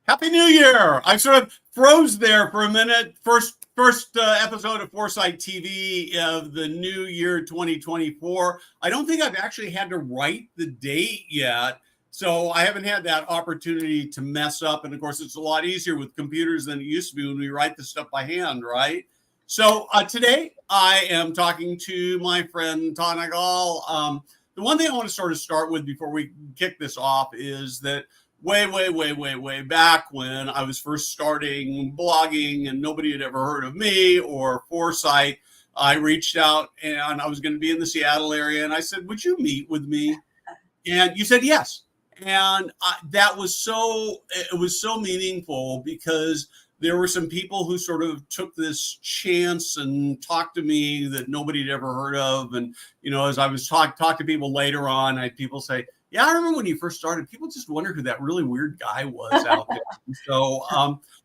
Happy New Year! I sort of froze there for a minute. First episode of Foresight TV of the new year 2024. I don't think I've actually had to write the date yet, so I haven't had that opportunity to mess up. And of course, it's a lot easier with computers than it used to be when we write the stuff by hand, right? So today I am talking to my friend Tana Gall. The one thing I want to sort of start with before we kick this off is that way back when I was first starting blogging and nobody had ever heard of me or Foresight, I reached out and I was going to be in the Seattle area. And I said, would you meet with me? And you said yes. And it was so meaningful because there were some people who sort of took this chance and talked to me that nobody had ever heard of. And, as I was talk to people later on, I had people say, yeah, I remember when you first started, people just wondered who that really weird guy was out there. So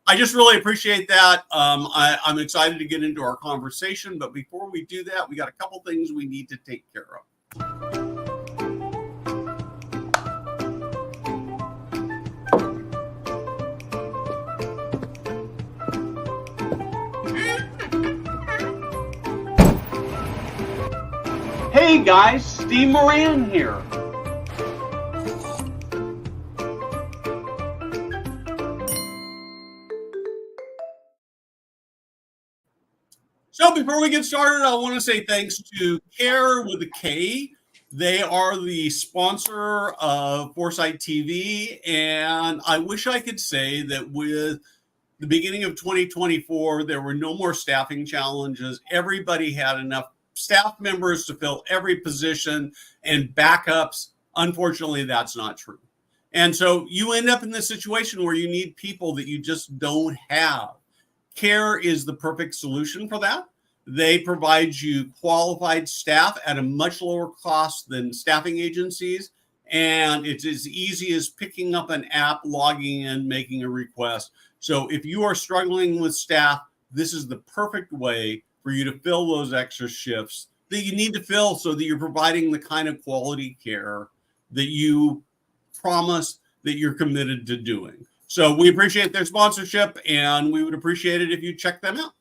I just really appreciate that. I'm excited to get into our conversation. But before we do that, we got a couple things we need to take care of. Hey guys, Steve Moran here. So before we get started, I want to say thanks to KARE with a K. They are the sponsor of Foresight TV. And I wish I could say that with the beginning of 2024, there were no more staffing challenges. Everybody had enough staff members to fill every position and backups. Unfortunately, that's not true. And so you end up in this situation where you need people that you just don't have. KARE is the perfect solution for that. They provide you qualified staff at a much lower cost than staffing agencies. And it's as easy as picking up an app, logging in, making a request. So if you are struggling with staff, this is the perfect way for you to fill those extra shifts that you need to fill so that you're providing the kind of quality care that you promise that you're committed to doing. So we appreciate their sponsorship, and we would appreciate it if you check them out.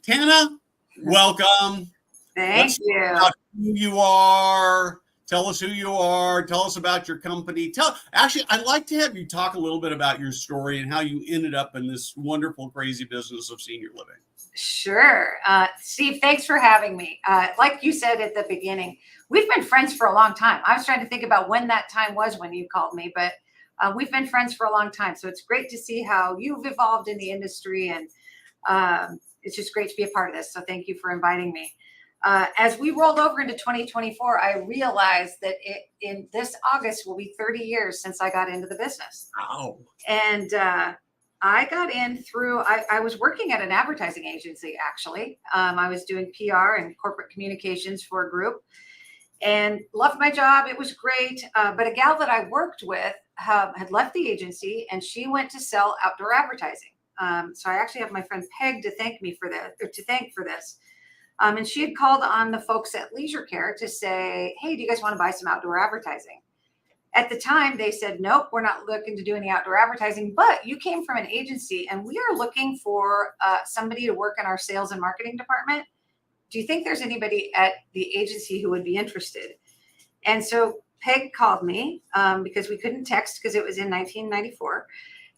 Tana, welcome. Thank you. About who you are. Tell us who you are. Tell us about your company. Actually, I'd like to have you talk a little bit about your story and how you ended up in this wonderful, crazy business of senior living. Sure. Steve, thanks for having me. Like you said at the beginning, we've been friends for a long time. I was trying to think about when that time was when you called me, but we've been friends for a long time. So it's great to see how you've evolved in the industry, and it's just great to be a part of this. So thank you for inviting me. As we rolled over into 2024, I realized that in this August will be 30 years since I got into the business. Wow. And I got in through, I was working at an advertising agency, actually. I was doing PR and corporate communications for a group and loved my job. It was great. But a gal that I worked with had left the agency, and she went to sell outdoor advertising. So I actually have my friend Peg to thank me for that, or to thank for this. And she had called on the folks at Leisure Care to say, hey, do you guys want to buy some outdoor advertising? At the time, they said, nope, we're not looking to do any outdoor advertising, but you came from an agency and we are looking for somebody to work in our sales and marketing department. Do you think there's anybody at the agency who would be interested? And so Peg called me because we couldn't text because it was in 1994.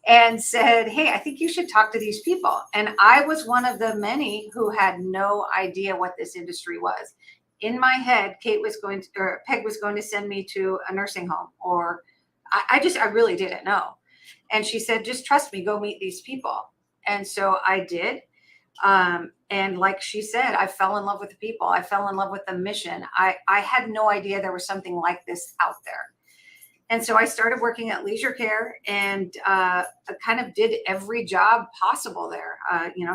And said, hey, I think you should talk to these people. And I was one of the many who had no idea what this industry was. In my head, Peg was going to send me to a nursing home, or I really didn't know. And she said, just trust me, go meet these people. And so I did. And like she said, I fell in love with the people. I fell in love with the mission. I had no idea there was something like this out there. And so I started working at Leisure Care and kind of did every job possible there.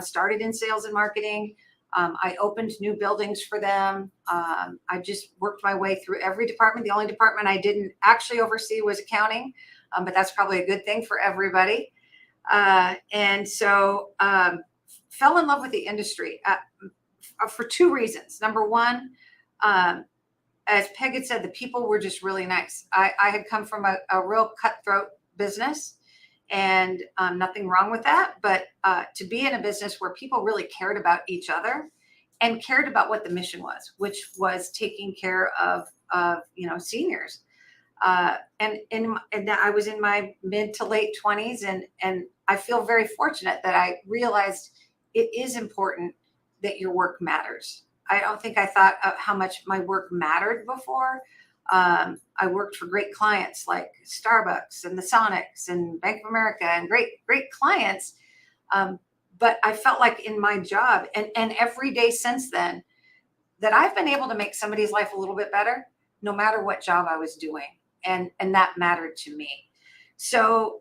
Started in sales and marketing. I opened new buildings for them. I just worked my way through every department. The only department I didn't actually oversee was accounting, but that's probably a good thing for everybody. And so fell in love with the industry for two reasons. Number one, as Peg had said, the people were just really nice. I had come from a real cutthroat business, and nothing wrong with that. But to be in a business where people really cared about each other and cared about what the mission was, which was taking care of seniors. And I was in my mid to late 20s, and I feel very fortunate that I realized it is important that your work matters. I don't think I thought of how much my work mattered before. I worked for great clients like Starbucks and the Sonics and Bank of America, and great clients. But I felt like in my job and every day since then that I've been able to make somebody's life a little bit better, no matter what job I was doing. And that mattered to me. So,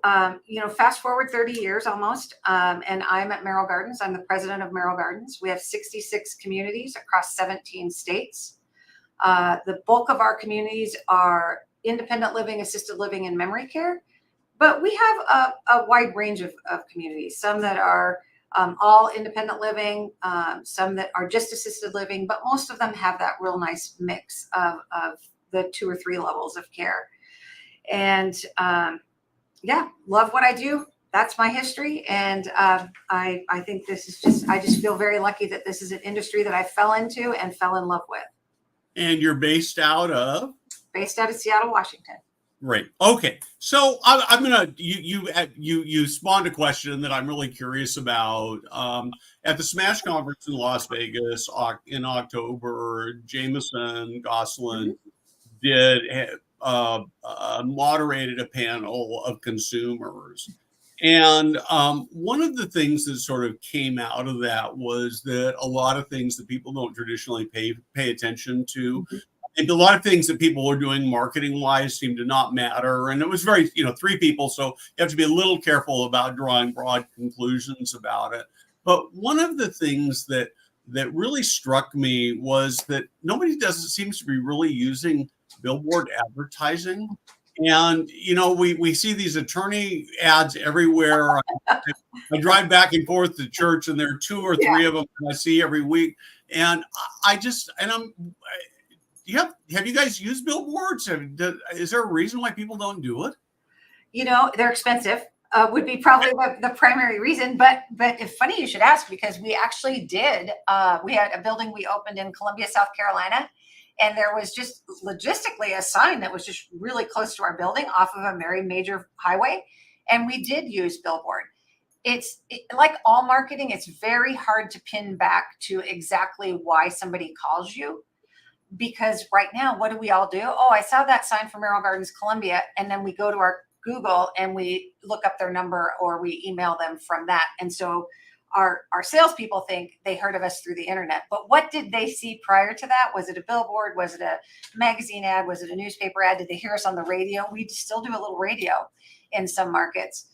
fast forward 30 years almost, and I'm at Merrill Gardens. I'm the president of Merrill Gardens. We have 66 communities across 17 states. The bulk of our communities are independent living, assisted living, and memory care. But we have a wide range of communities, some that are all independent living, some that are just assisted living, but most of them have that real nice mix of the 2 or 3 levels of care. And love what I do. That's my history. And I think I just feel very lucky that this is an industry that I fell into and fell in love with. And you're based out of? Based out of Seattle, Washington. Great. Okay. So I'm gonna you spawned a question that I'm really curious about. At the Smash Conference in Las Vegas in October, Jameson Gosselin did moderated a panel of consumers. And one of the things that sort of came out of that was that a lot of things that people don't traditionally pay attention to, and a lot of things that people are doing marketing wise seem to not matter. And it was very, 3 people, so you have to be a little careful about drawing broad conclusions about it. But one of the things that really struck me was that nobody seems to be really using billboard advertising. And, we see these attorney ads everywhere. I drive back and forth to church, and there are 2 or 3 of them I see every week. And have you guys used billboards? Is there a reason why people don't do it? They're expensive. Would be probably the primary reason. But it's funny you should ask, because we actually did. We had a building we opened in Columbia, South Carolina. And there was just logistically a sign that was just really close to our building off of a very major highway. And we did use billboard. Like all marketing, it's very hard to pin back to exactly why somebody calls you. Because right now, what do we all do? Oh, I saw that sign for Merrill Gardens, Columbia. And then we go to our Google and we look up their number, or we email them from that. And so our salespeople think they heard of us through the internet. But what did they see prior to that? Was it a billboard? Was it a magazine ad? Was it a newspaper ad? Did they hear us on the radio? We still do a little radio in some markets.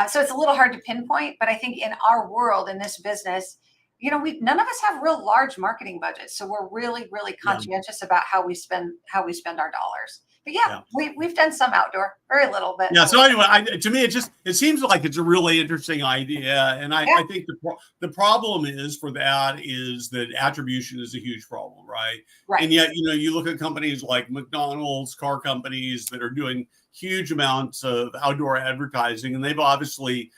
So it's a little hard to pinpoint. But I think in our world, in this business, none of us have real large marketing budgets. So we're really, really conscientious about how we spend our dollars. But we've done some outdoor, very little, but so anyway, to me, it seems like it's a really interesting idea, and I think the problem is that attribution is a huge problem, right? Right. And yet, you look at companies like McDonald's, car companies that are doing huge amounts of outdoor advertising, and they've obviously.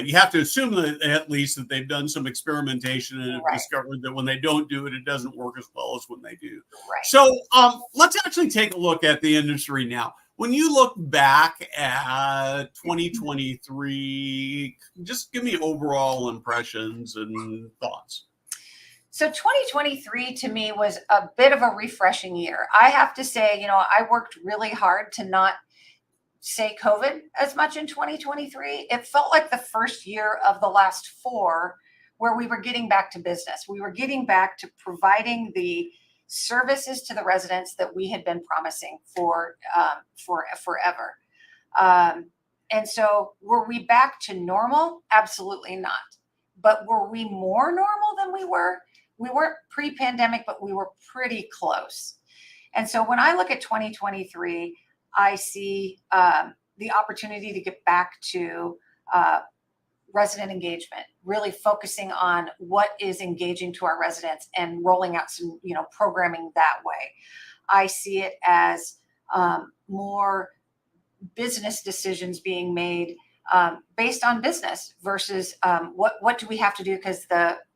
You have to assume that at least that they've done some experimentation and have discovered that when they don't do it, it doesn't work as well as when they do. Right. So let's actually take a look at the industry now. When you look back at 2023, just give me overall impressions and thoughts. So 2023 to me was a bit of a refreshing year. I have to say, I worked really hard to not say COVID as much in 2023. It felt like the first year of the last 4 where we were getting back to business. We were getting back to providing the services to the residents that we had been promising for forever. And so were we back to normal? Absolutely not. But were we more normal than we were? We weren't pre-pandemic, but we were pretty close. And so when I look at 2023, I see the opportunity to get back to resident engagement, really focusing on what is engaging to our residents and rolling out some, programming that way. I see it as more business decisions being made based on business versus what do we have to do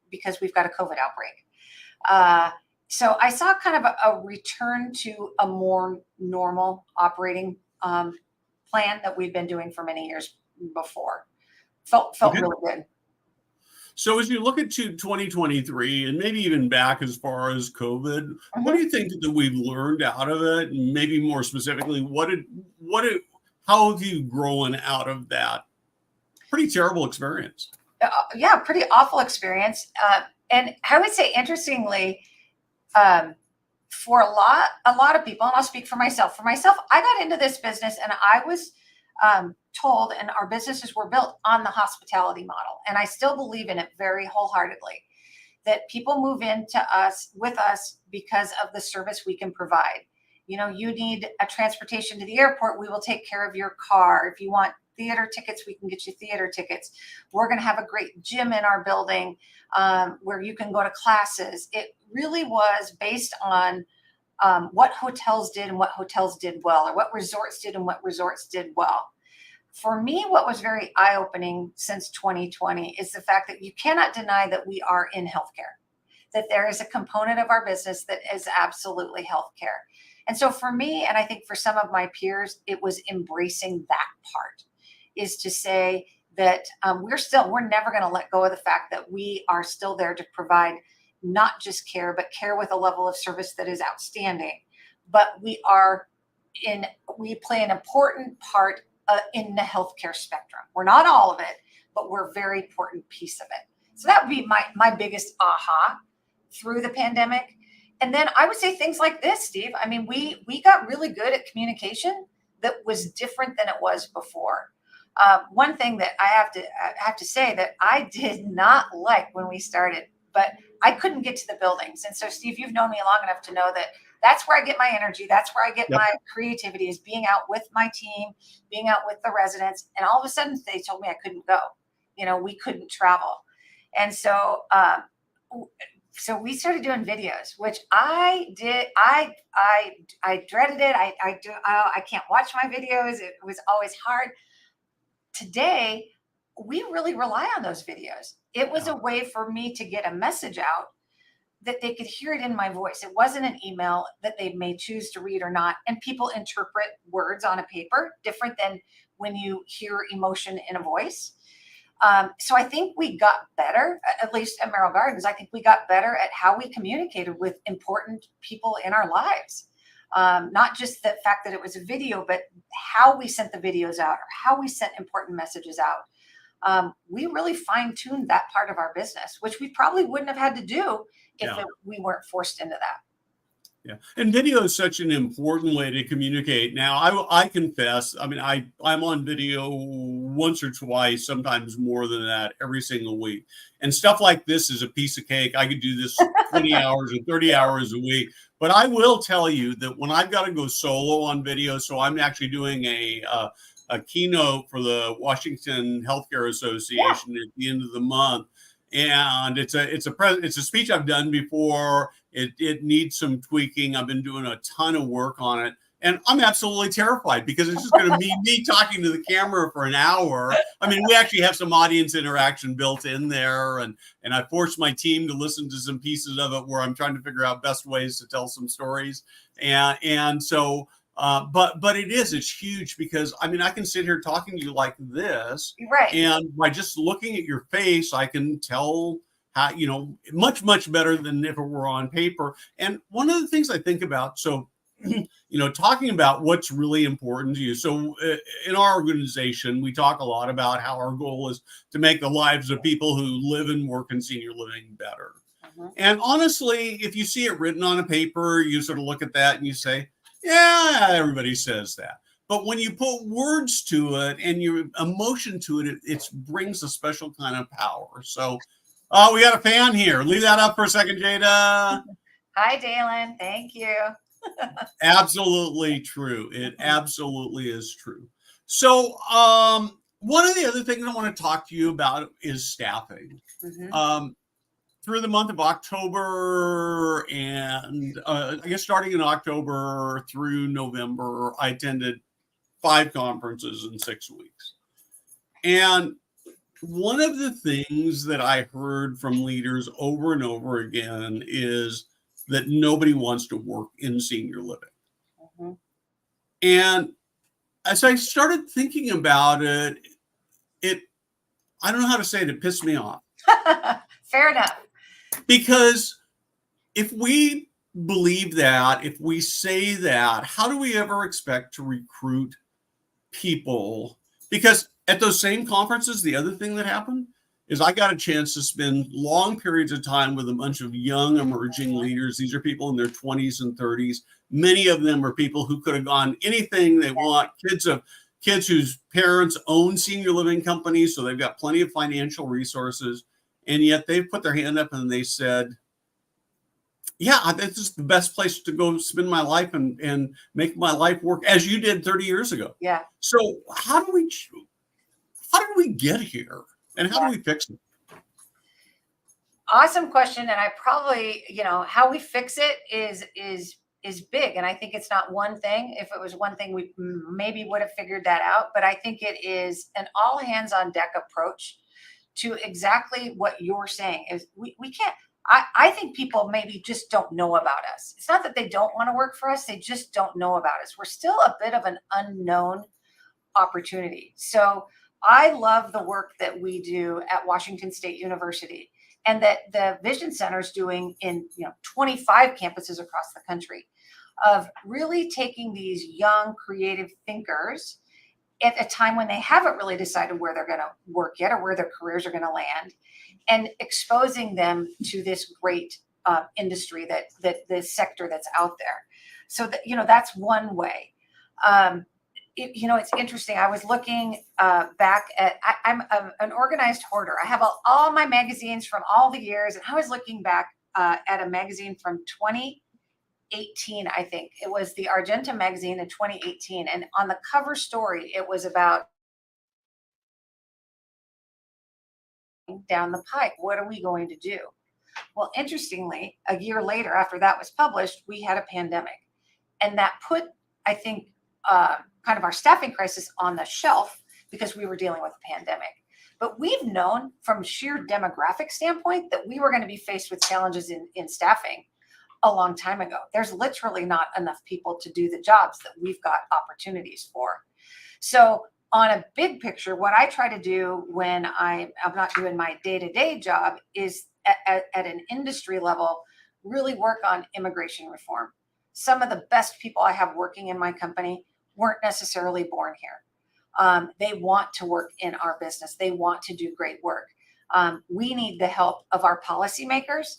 because we've got a COVID outbreak. So I saw kind of a return to a more normal operating plan that we've been doing for many years before. Felt Okay. really good. So as you look at 2023 and maybe even back as far as COVID, what do you think that we've learned out of it? And maybe more specifically, how have you grown out of that pretty terrible experience? Yeah, pretty awful experience. And I would say, interestingly, for a lot of people, and I'll speak for myself. For myself, I got into this business and I was told, and our businesses were built on the hospitality model. And I still believe in it very wholeheartedly, that people move with us because of the service we can provide. You know, you need a transportation to the airport, we will take care of your car. If you want theater tickets, we can get you theater tickets. We're going to have a great gym in our building where you can go to classes. It really was based on what hotels did and what hotels did well, or what resorts did and what resorts did well. For me, what was very eye-opening since 2020 is the fact that you cannot deny that we are in healthcare, that there is a component of our business that is absolutely healthcare. And so for me, and I think for some of my peers, it was embracing that part, is to say that we're never going to let go of the fact that we are still there to provide not just care, but care with a level of service that is outstanding. But we play an important part in the healthcare spectrum. We're not all of it, but we're a very important piece of it. So that would be my biggest aha through the pandemic. And then I would say things like this, Steve. I mean, we got really good at communication that was different than it was before. One thing that I have to say that I did not like when we started, but I couldn't get to the buildings. And so, Steve, you've known me long enough to know that that's where I get my energy. That's where I get my creativity, is being out with my team, being out with the residents. And all of a sudden they told me I couldn't go. You know, we couldn't travel. And so, so we started doing videos, which I did. I dreaded it. I can't watch my videos. It was always hard. Today, we really rely on those videos. It was a way for me to get a message out that they could hear it in my voice. It wasn't an email that they may choose to read or not. And people interpret words on a paper different than when you hear emotion in a voice. So I think we got better, at least at Merrill Gardens. I think we got better at how we communicated with important people in our lives. Not just the fact that it was a video, but how we sent the videos out, or how we sent important messages out. We really fine-tuned that part of our business, which we probably wouldn't have had to do if we weren't forced into that. Yeah. And video is such an important way to communicate. Now, I confess, I mean, I'm on video once or twice, sometimes more than that, every single week. And stuff like this is a piece of cake. I could do this 20 hours or 30 hours a week. But I will tell you that when I've got to go solo on video, so I'm actually doing a keynote for the Washington Healthcare Association at the end of the month. And it's a speech I've done before. It needs some tweaking. I've been doing a ton of work on it, and I'm absolutely terrified because it's just going to be me talking to the camera for an hour. I mean, we actually have some audience interaction built in there, and I forced my team to listen to some pieces of it where I'm trying to figure out best ways to tell some stories, and so. But it's huge because I mean I can sit here talking to you like this, right? And by just looking at your face, I can tell how much better than if it were on paper. And one of the things I think about, so talking about what's really important to you. So in our organization, we talk a lot about how our goal is to make the lives of people who live and work in senior living better. And honestly, if you see it written on a paper, you sort of look at that and you say, yeah, everybody says that. But when you put words to it and your emotion to it, it brings a special kind of power. So, we got a fan here. Leave that up for a second, Jada. Hi, Dalen. Thank you. Absolutely true. It absolutely is true. So, one of the other things I want to talk to you about is staffing. Through the month of October and I guess starting in October through November, I attended 5 conferences in 6 weeks. And one of the things that I heard from leaders over and over again is that nobody wants to work in senior living. Mm-hmm. And as I started thinking about it, I don't know how to say it, it pissed me off. Fair enough. Because if we believe that, if we say that, how do we ever expect to recruit people? Because at those same conferences, the other thing that happened is I got a chance to spend long periods of time with a bunch of young emerging leaders. These are people in their 20s and 30s. Many of them are people who could have gone anything they want, kids whose parents own senior living companies, so they've got plenty of financial resources. And yet they've put their hand up and they said, yeah, this is the best place to go spend my life and make my life work, as you did 30 years ago. Yeah. So how do we get here, and how do we fix it? Awesome question. And I probably, how we fix it is big. And I think it's not one thing. If it was one thing, we maybe would have figured that out. But I think it is an all hands on deck approach to exactly what you're saying. Is we can't. I think people maybe just don't know about us. It's not that they don't want to work for us. They just don't know about us. We're still a bit of an unknown opportunity. So I love the work that we do at Washington State University and that the Vision Center is doing in 25 campuses across the country, of really taking these young creative thinkers at a time when they haven't really decided where they're going to work yet or where their careers are going to land, and exposing them to this great industry that the sector that's out there. So that, that's one way. It's interesting. I was looking back at, I'm an organized hoarder. I have all my magazines from all the years, and I was looking back at a magazine from 2018, I think. It was the Argenta magazine in 2018. And on the cover story, it was about down the pike. What are we going to do? Well, interestingly, a year later, after that was published, we had a pandemic. And that put, I think, kind of our staffing crisis on the shelf because we were dealing with a pandemic. But we've known from sheer demographic standpoint that we were going to be faced with challenges in staffing a long time ago. There's literally not enough people to do the jobs that we've got opportunities for. So on a big picture, what I try to do when I'm not doing my day-to-day job is at an industry level, really work on immigration reform. Some of the best people I have working in my company weren't necessarily born here. They want to work in our business. They want to do great work. We need the help of our policymakers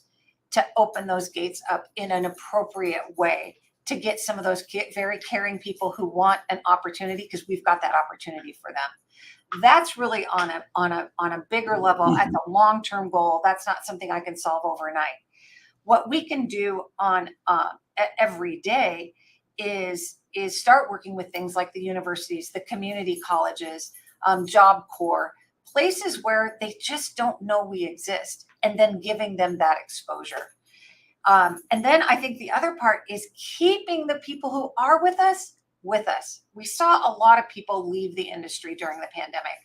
to open those gates up in an appropriate way to get some of those very caring people who want an opportunity, because we've got that opportunity for them. That's really on a bigger level at the long-term goal. That's not something I can solve overnight. What we can do on every day is start working with things like the universities, the community colleges, Job Corps, places where they just don't know we exist, and then giving them that exposure. And then I think the other part is keeping the people who are with us. We saw a lot of people leave the industry during the pandemic.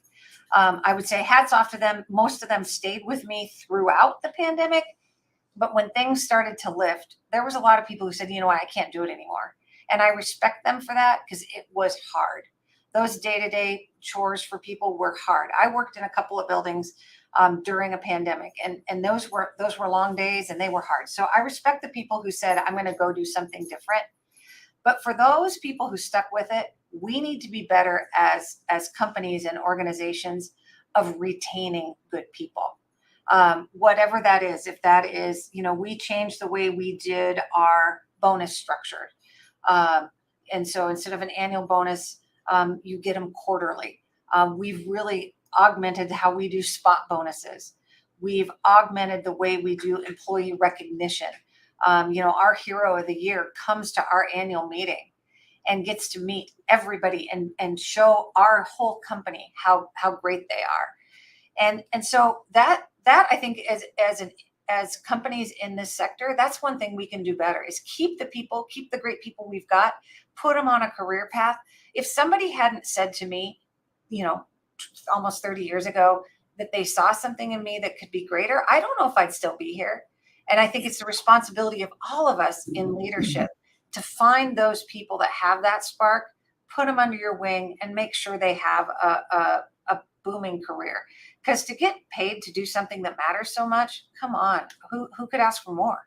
I would say hats off to them. Most of them stayed with me throughout the pandemic. But when things started to lift, there was a lot of people who said, you know what, I can't do it anymore. And I respect them for that, because it was hard. Those day-to-day chores for people were hard. I worked in a couple of buildings during a pandemic, and those were long days, and they were hard. So I respect the people who said, I'm going to go do something different. But for those people who stuck with it, we need to be better as companies and organizations of retaining good people. Whatever that is, if that is, we changed the way we did our bonus structure. And so instead of an annual bonus, you get them quarterly. We've really augmented how we do spot bonuses. We've augmented the way we do employee recognition. Our hero of the year comes to our annual meeting and gets to meet everybody and show our whole company how great they are. And so that I think as companies in this sector, that's one thing we can do better, is keep the great people we've got, put them on a career path. If somebody hadn't said to me, almost 30 years ago, that they saw something in me that could be greater, I don't know if I'd still be here. And I think it's the responsibility of all of us in leadership to find those people that have that spark, put them under your wing, and make sure they have a booming career. Because to get paid to do something that matters so much, come on, who could ask for more?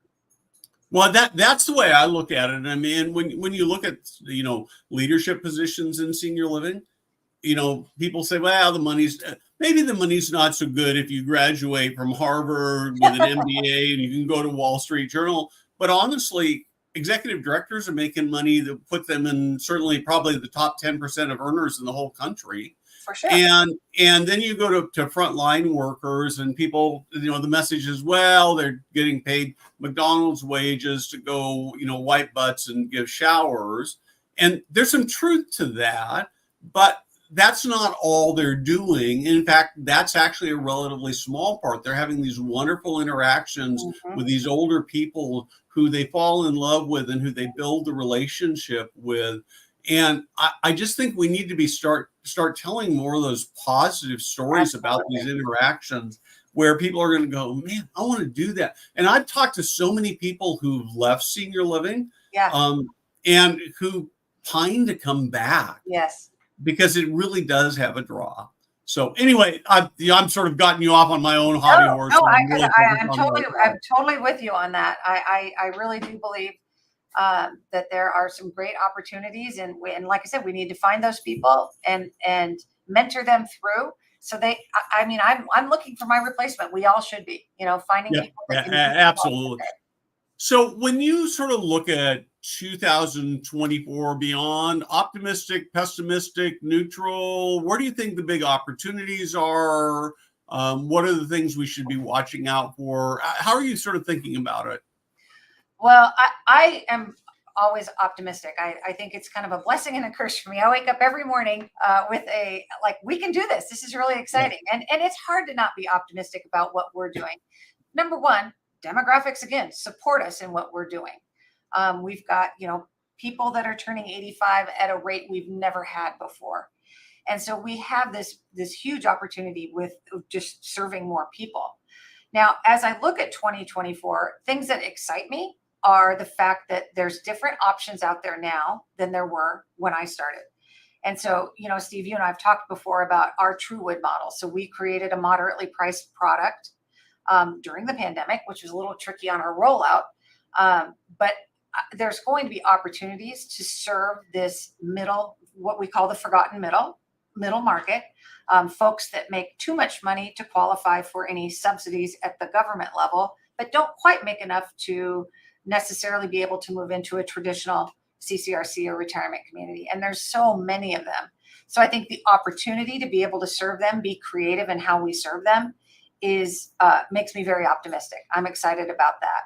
Well, that's the way I look at it. I mean, when you look at, leadership positions in senior living, people say, well, maybe the money's not so good if you graduate from Harvard with an MBA and you can go to Wall Street Journal. But honestly, executive directors are making money that put them in certainly probably the top 10% of earners in the whole country. For sure. And then you go to frontline workers, and people, the message is, well, they're getting paid McDonald's wages to go, wipe butts and give showers. And there's some truth to that, but that's not all they're doing. In fact, that's actually a relatively small part. They're having these wonderful interactions with these older people who they fall in love with and who they build the relationship with. And I just think we need to start telling more of those positive stories about these interactions where people are going to go, man, I want to do that. And I've talked to so many people who've left senior living, and who pine to come back. Yes. Because it really does have a draw. So anyway, I'm sort of gotten you off on my own hobby horse. No, I'm totally with you on that. I really do believe that there are some great opportunities, and like I said, we need to find those people and mentor them through. So I'm looking for my replacement. We all should be, finding people that can absolutely. So when you sort of look at 2024 beyond, optimistic, pessimistic, neutral, where do you think the big opportunities are? What are the things we should be watching out for? How are you sort of thinking about it? Well, I am always optimistic. I think it's kind of a blessing and a curse for me. I wake up every morning with we can do this. This is really exciting. And it's hard to not be optimistic about what we're doing. Number one, demographics, again, support us in what we're doing. We've got, people that are turning 85 at a rate we've never had before. And so we have this huge opportunity with just serving more people. Now, as I look at 2024, things that excite me are the fact that there's different options out there now than there were when I started. And so, Steve, you and I have talked before about our TrueWood model. So we created a moderately priced product during the pandemic, which was a little tricky on our rollout. But there's going to be opportunities to serve this middle, what we call the forgotten middle market, folks that make too much money to qualify for any subsidies at the government level, but don't quite make enough to necessarily be able to move into a traditional CCRC or retirement community. And there's so many of them. So I think the opportunity to be able to serve them, be creative in how we serve them, makes me very optimistic. I'm excited about that.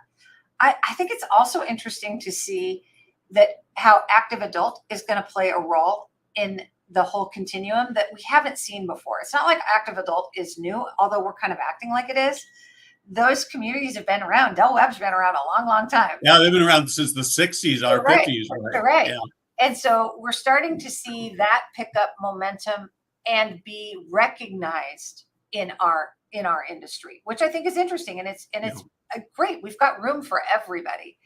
I think it's also interesting to see that how active adult is going to play a role in the whole continuum that we haven't seen before. It's not like active adult is new, although we're kind of acting like it is. Those communities have been around. Del Webb's been around a long, long time. Yeah, they've been around since the 60s or 50s. Right. Yeah. And so we're starting to see that pick up momentum and be recognized in our industry, which I think is interesting. And it's great. We've got room for everybody.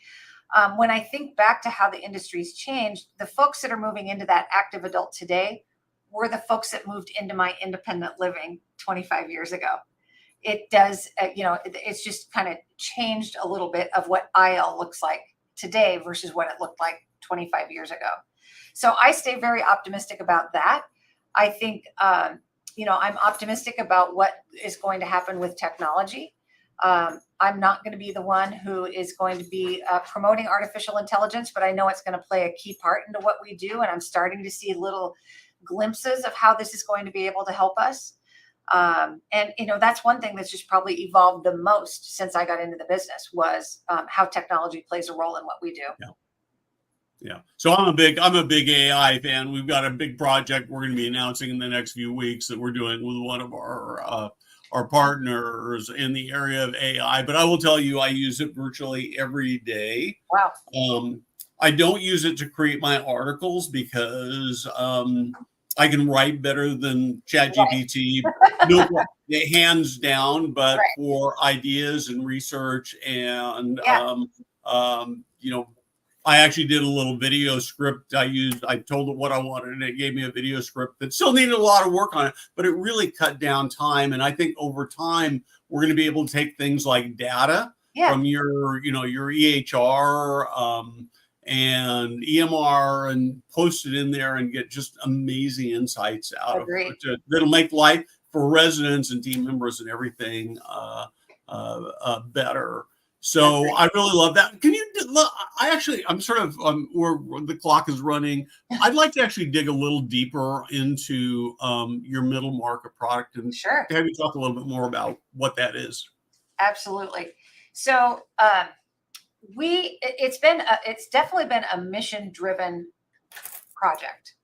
When I think back to how the industry's changed, the folks that are moving into that active adult today were the folks that moved into my independent living 25 years ago. It does, it's just kind of changed a little bit of what IL looks like today versus what it looked like 25 years ago. So I stay very optimistic about that. I think, I'm optimistic about what is going to happen with technology. I'm not going to be the one who is going to be promoting artificial intelligence, but I know it's going to play a key part into what we do. And I'm starting to see little glimpses of how this is going to be able to help us. That's one thing that's just probably evolved the most since I got into the business was how technology plays a role in what we do. Yeah. So I'm a big AI fan. We've got a big project we're going to be announcing in the next few weeks that we're doing with one of our partners in the area of AI. But I will tell you, I use it virtually every day. Wow. I don't use it to create my articles because I can write better than Right. ChatGPT, no, hands down. But Right. for ideas and research and Yeah. you know, I actually did a little video script. I told it what I wanted, and it gave me a video script that still needed a lot of work on it, but it really cut down time. And I think over time, we're going to be able to take things like data Yeah. from your EHR and EMR and post it in there and get just amazing insights out of Agreed. it that'll make life for residents and team members and everything better. So I really love that. Can you? I'm sort of where the clock is running. I'd like to actually dig a little deeper into your middle market product and Sure. have you talk a little bit more about what that is. Absolutely. So it's definitely been a mission-driven project.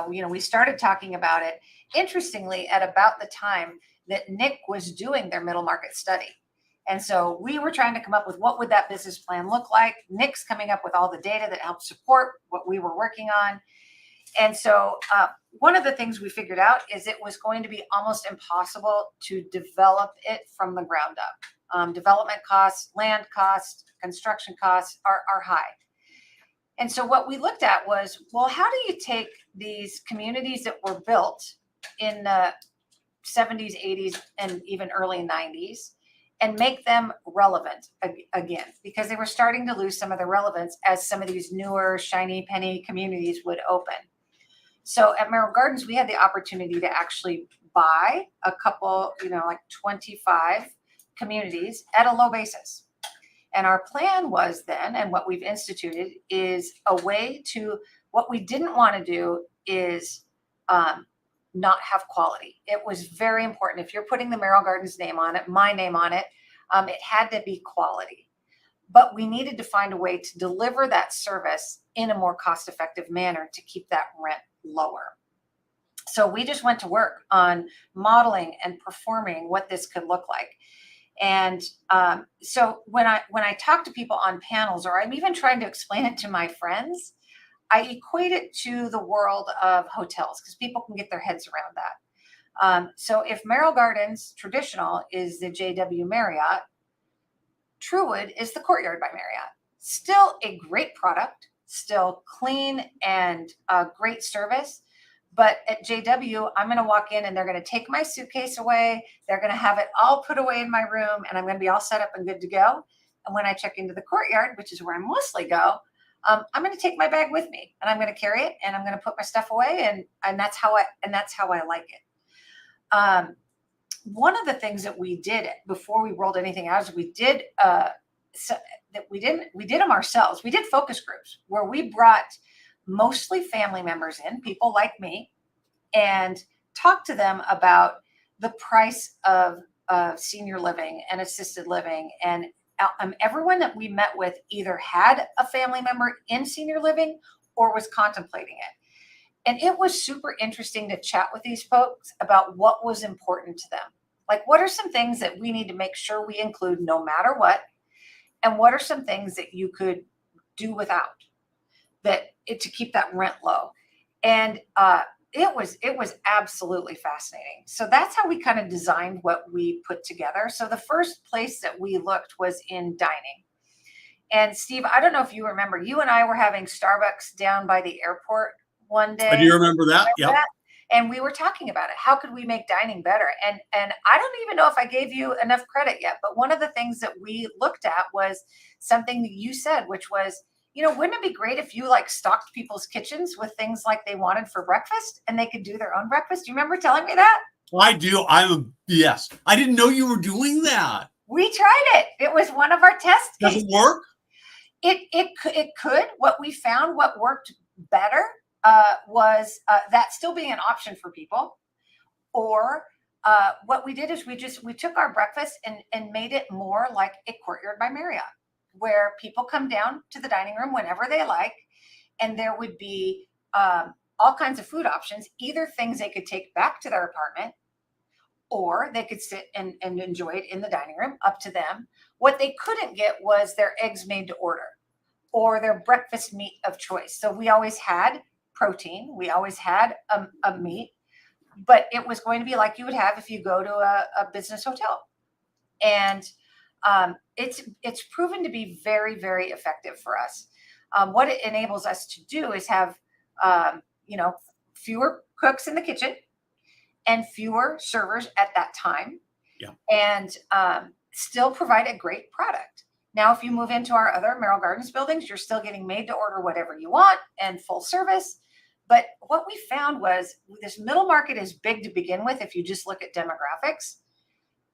We started talking about it, interestingly, at about the time that Nick was doing their middle market study. And so we were trying to come up with what would that business plan look like. Nick's coming up with all the data that helped support what we were working on. And so one of the things we figured out is it was going to be almost impossible to develop it from the ground up. Development costs, land costs, construction costs are high. And so what we looked at was, well, how do you take these communities that were built in the 70s, 80s, and even early 90s and make them relevant again? Because they were starting to lose some of their relevance as some of these newer, shiny penny communities would open. So at Merrill Gardens, we had the opportunity to actually buy a couple, like 25 communities at a low basis. And our plan was then, and what we've instituted is a way to, what we didn't want to do is not have quality. It was very important. If you're putting the Merrill Gardens name on it, my name on it, it had to be quality. But we needed to find a way to deliver that service in a more cost-effective manner to keep that rent lower. So we just went to work on modeling and performing what this could look like. And so when I talk to people on panels, or I'm even trying to explain it to my friends, I equate it to the world of hotels because people can get their heads around that. So if Merrill Gardens traditional is the JW Marriott, Truwood is the Courtyard by Marriott. Still a great product, still clean and great service. But at JW, I'm going to walk in and they're going to take my suitcase away. They're going to have it all put away in my room and I'm going to be all set up and good to go. And when I check into the Courtyard, which is where I mostly go, I'm going to take my bag with me and I'm going to carry it and I'm going to put my stuff away. And that's how I like it. One of the things that we did before we rolled anything out is we did them ourselves. We did focus groups where we brought mostly family members in, people like me, and talked to them about the price of senior living and assisted living. And everyone that we met with either had a family member in senior living or was contemplating it. And it was super interesting to chat with these folks about what was important to them. Like, what are some things that we need to make sure we include no matter what? And what are some things that you could do without to keep that rent low? And it was absolutely fascinating. So that's how we kind of designed what we put together. So the first place that we looked was in dining. And Steve, I don't know if you remember, you and I were having Starbucks down by the airport one day. Do you remember that? Yeah. And we were talking about it. How could we make dining better? And I don't even know if I gave you enough credit yet, but one of the things that we looked at was something that you said, which was, wouldn't it be great if you stocked people's kitchens with things like they wanted for breakfast and they could do their own breakfast? Do you remember telling me that? I do. Yes. I didn't know you were doing that. We tried it. It was one of our test cases. Does it work? It could. What we found, what worked better was that still being an option for people. Or what we did is we took our breakfast and made it more like a Courtyard by Marriott, where people come down to the dining room whenever they like, and there would be all kinds of food options, either things they could take back to their apartment, or they could sit and enjoy it in the dining room, up to them. What they couldn't get was their eggs made to order or their breakfast meat of choice. So we always had protein. We always had a meat, but it was going to be like you would have if you go to a business hotel. And it's proven to be very, very effective for us. What it enables us to do is have, fewer cooks in the kitchen and fewer servers at that time. Yeah. And still provide a great product. Now, if you move into our other Merrill Gardens buildings, you're still getting made to order whatever you want and full service. But what we found was this middle market is big to begin with. If you just look at demographics,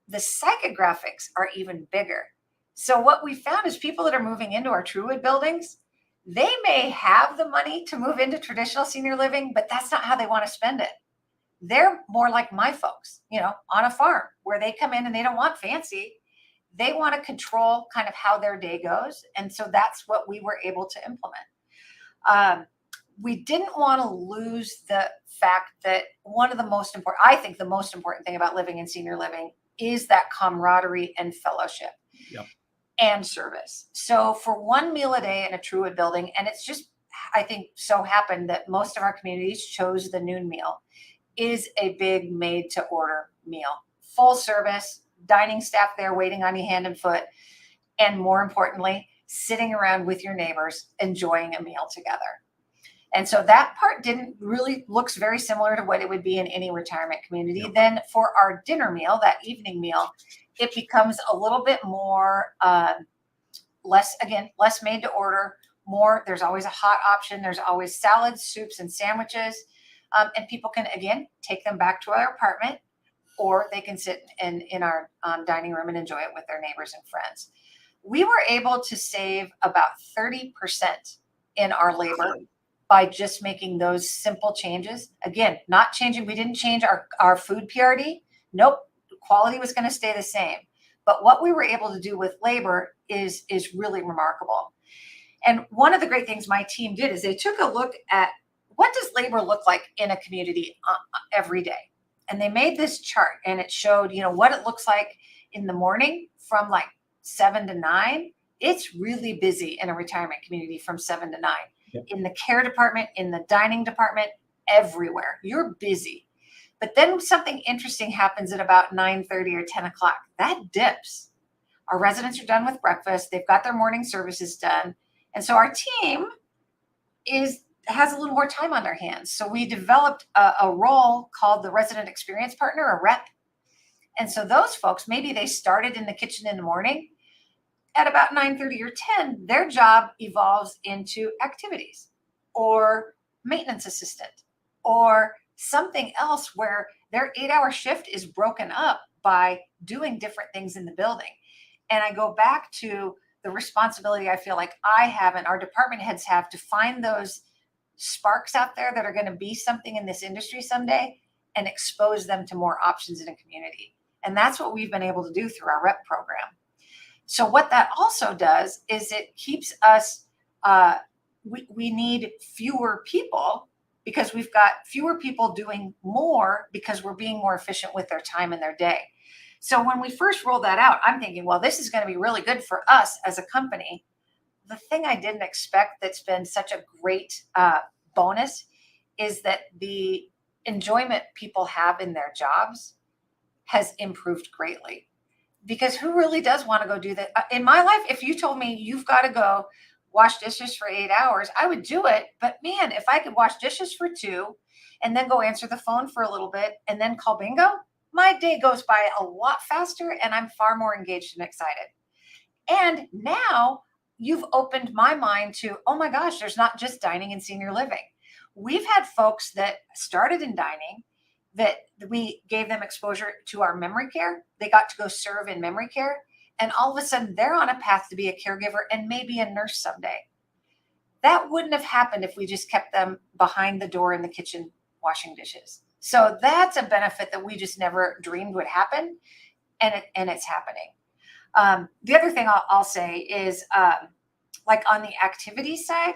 the psychographics are even bigger. So what we found is people that are moving into our Truwood buildings, they may have the money to move into traditional senior living, but that's not how they want to spend it. They're more like my folks, on a farm where they come in and they don't want fancy. They want to control kind of how their day goes. And so that's what we were able to implement. We didn't want to lose the fact that I think the most important thing about living in senior living is that camaraderie and fellowship. Yep. And service. So for one meal a day in a Truwood building, and it's just, I think, so happened that most of our communities chose the noon meal, is a big made to order meal. Full service, dining staff there waiting on you hand and foot, and more importantly, sitting around with your neighbors, enjoying a meal together. And so that part looks very similar to what it would be in any retirement community. Yep. Then for our dinner meal, that evening meal, it becomes a little bit more, less made to order, more. There's always a hot option. There's always salads, soups, and sandwiches. And people can, again, take them back to our apartment, or they can sit in our dining room and enjoy it with their neighbors and friends. We were able to save about 30% in our labor by just making those simple changes. Again, not changing. We didn't change our food PRD. Nope. Quality was going to stay the same. But what we were able to do with labor is really remarkable. And one of the great things my team did is they took a look at what does labor look like in a community every day. And they made this chart, and it showed, what it looks like in the morning from like 7 to 9. It's really busy in a retirement community from 7 to 9. Yep. In the care department, in the dining department, everywhere. You're busy. But then something interesting happens at about 9:30 or 10 o'clock. That dips. Our residents are done with breakfast. They've got their morning services done. And so our team has a little more time on their hands. So we developed a role called the resident experience partner, a rep. And so those folks, maybe they started in the kitchen in the morning. At about 9:30 or 10, their job evolves into activities or maintenance assistant or something else where their 8-hour shift is broken up by doing different things in the building. And I go back to the responsibility I feel like I have and our department heads have to find those sparks out there that are going to be something in this industry someday and expose them to more options in a community. And that's what we've been able to do through our rep program. So what that also does is it keeps us, we need fewer people because we've got fewer people doing more because we're being more efficient with their time and their day. So when we first rolled that out, I'm thinking, well, this is going to be really good for us as a company. The thing I didn't expect that's been such a great bonus is that the enjoyment people have in their jobs has improved greatly. Because who really does want to go do that? In my life, if you told me you've got to go wash dishes for 8 hours, I would do it. But man, if I could wash dishes for 2 and then go answer the phone for a little bit and then call bingo, my day goes by a lot faster and I'm far more engaged and excited. And now you've opened my mind to, oh my gosh, there's not just dining and senior living. We've had folks that started in dining that we gave them exposure to our memory care. They got to go serve in memory care. And all of a sudden they're on a path to be a caregiver and maybe a nurse someday. That wouldn't have happened if we just kept them behind the door in the kitchen washing dishes. So that's a benefit that we just never dreamed would happen. And it's happening. The other thing I'll say is like on the activity side,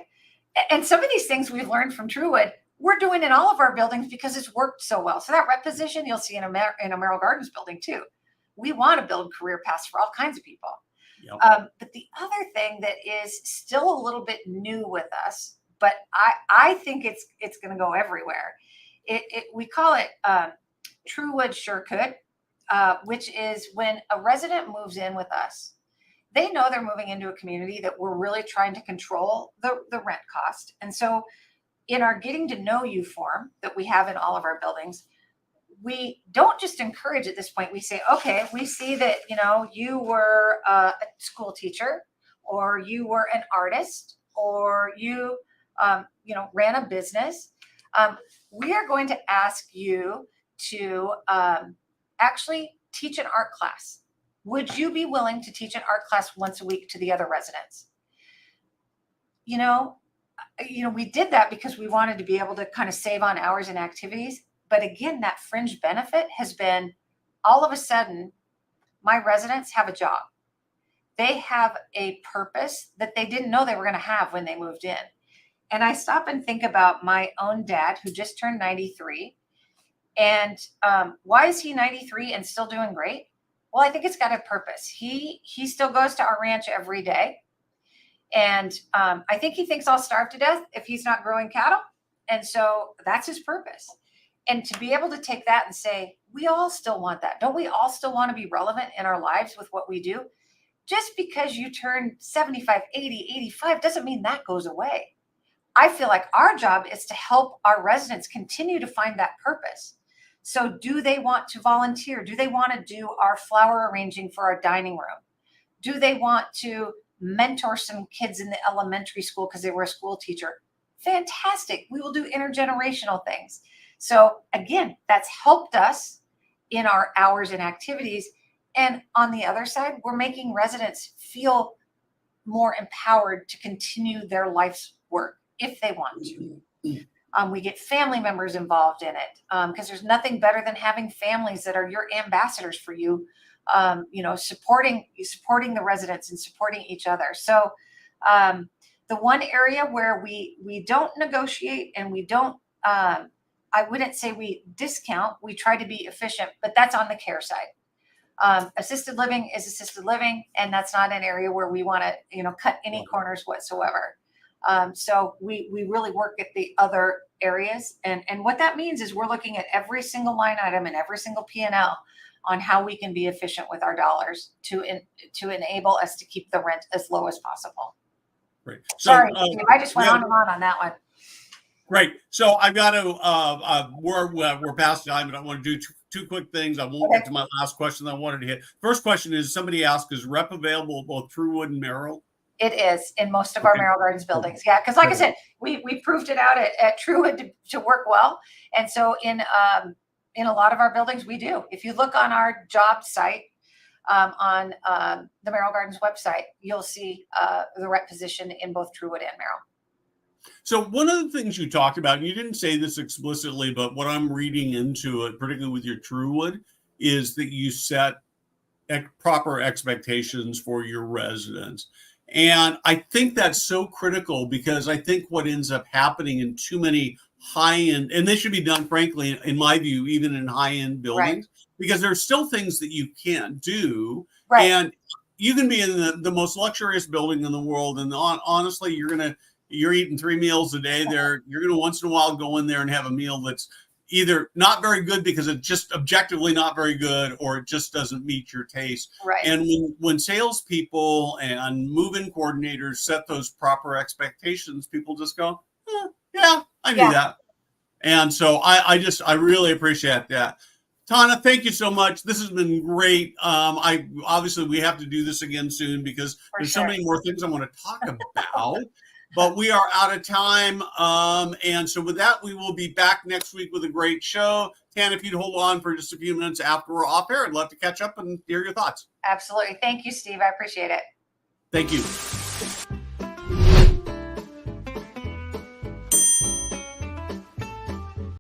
and some of these things we've learned from Truwood, we're doing in all of our buildings because it's worked so well. So that rep position you'll see in a Merrill Gardens building too. We want to build career paths for all kinds of people. Yep. But the other thing that is still a little bit new with us, but I think it's going to go everywhere. We call it True Would Sure Could, which is when a resident moves in with us, they know they're moving into a community that we're really trying to control the rent cost. And so in our getting to know you form that we have in all of our buildings, we don't just encourage at this point. We say, okay, we see that, you were a school teacher, or you were an artist, or you, ran a business. We are going to ask you to actually teach an art class. Would you be willing to teach an art class once a week to the other residents? We did that because we wanted to be able to kind of save on hours and activities. But again, that fringe benefit has been, all of a sudden, my residents have a job. They have a purpose that they didn't know they were going to have when they moved in. And I stop and think about my own dad, who just turned 93. And why is he 93 and still doing great? Well, I think it's got a purpose. He still goes to our ranch every day. And I think he thinks I'll starve to death if he's not growing cattle. And so that's his purpose. And to be able to take that and say, we all still want that. Don't we all still want to be relevant in our lives with what we do? Just because you turn 75, 80, 85 doesn't mean that goes away. I feel like our job is to help our residents continue to find that purpose. So do they want to volunteer? Do they want to do our flower arranging for our dining room? Do they want to mentor some kids in the elementary school because they were a school teacher? Fantastic. We will do intergenerational things. So again, that's helped us in our hours and activities. And on the other side, we're making residents feel more empowered to continue their life's work if they want to. We get family members involved in it because there's nothing better than having families that are your ambassadors for you, supporting the residents and supporting each other. So the one area where we don't negotiate and we don't, I wouldn't say we discount, we try to be efficient, but that's on the care side. Assisted living is assisted living, and that's not an area where we want to, cut any corners whatsoever. So we really work at the other areas. And what that means is we're looking at every single line item and every single P&L on how we can be efficient with our dollars to enable us to keep the rent as low as possible. Right. So, sorry, Steve, I just went on and on that one. Great. So I've got to, we're past time, but I want to do two quick things. I won't get to my last question that I wanted to hit. First question is, somebody asked, is rep available at both Truewood and Merrill? It is in most of our Merrill Gardens buildings. Yeah. Because like I said, we proved it out at Truewood to work well. And so in a lot of our buildings, we do. If you look on our job site, on the Merrill Gardens website, you'll see the rep position in both Truewood and Merrill. So one of the things you talked about, and you didn't say this explicitly, but what I'm reading into it, particularly with your Truewood, is that you set proper expectations for your residents. And I think that's so critical, because I think what ends up happening in too many high-end, and this should be done, frankly, in my view, even in high-end buildings, because there's still things that you can't do. Right. And you can be in the most luxurious building in the world, and honestly, you're eating 3 meals a day there. You're going to once in a while go in there and have a meal that's either not very good because it's just objectively not very good, or it just doesn't meet your taste. Right. And when salespeople and move-in coordinators set those proper expectations, people just go, yeah, I knew that. And so I really appreciate that. Tana, thank you so much. This has been great. Obviously we have to do this again soon, because there's so many more things I want to talk about. But we are out of time. And so with that, we will be back next week with a great show. Tana, if you'd hold on for just a few minutes after we're off air, I'd love to catch up and hear your thoughts. Absolutely. Thank you, Steve. I appreciate it. Thank you.